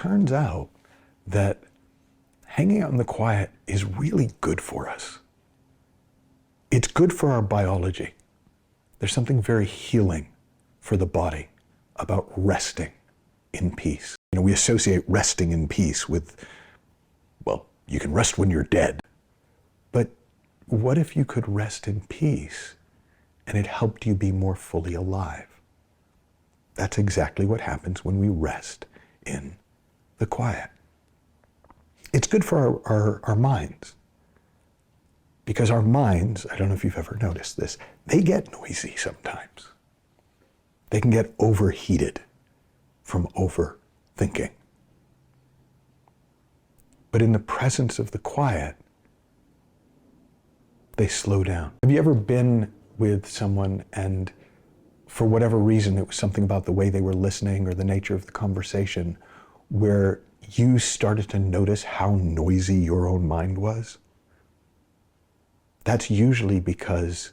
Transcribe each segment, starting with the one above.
turns out that hanging out in the quiet is really good for us. It's good for our biology. There's something very healing for the body about resting in peace. You know, we associate resting in peace with, well, you can rest when you're dead. But what if you could rest in peace and it helped you be more fully alive? That's exactly what happens when we rest in the quiet. It's good for our minds. Because our minds, I don't know if you've ever noticed this, they get noisy sometimes. They can get overheated from overthinking. But in the presence of the quiet, they slow down. Have you ever been with someone and for whatever reason, it was something about the way they were listening or the nature of the conversation where you started to notice how noisy your own mind was? That's usually because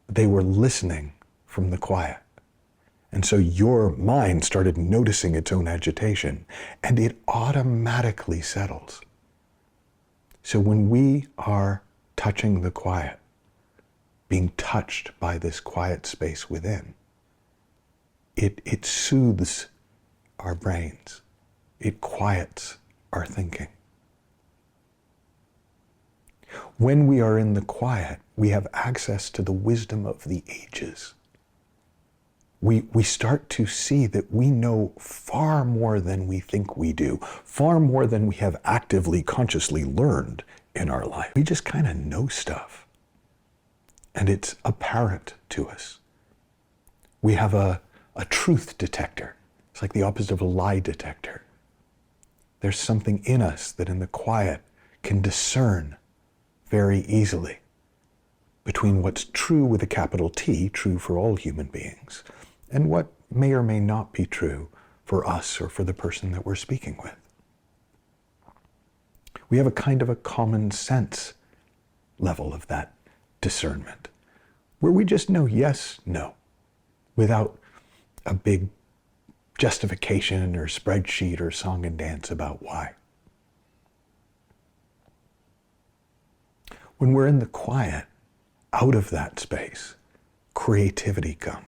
they were listening from the quiet. And so your mind started noticing its own agitation, and it automatically settles. So when we are touching the quiet, being touched by this quiet space within, it soothes our brains. It quiets our thinking. When we are in the quiet, we have access to the wisdom of the ages. We start to see that we know far more than we think we do, far more than we have actively, consciously learned in our life. We just kind of know stuff, and it's apparent to us. We have a truth detector. It's like the opposite of a lie detector. There's something in us that in the quiet can discern very easily between what's true with a capital T, true for all human beings, and what may or may not be true for us or for the person that we're speaking with. We have a kind of a common sense level of that discernment, where we just know yes, no, without a big justification or spreadsheet or song and dance about why. When we're in the quiet, out of that space, creativity comes.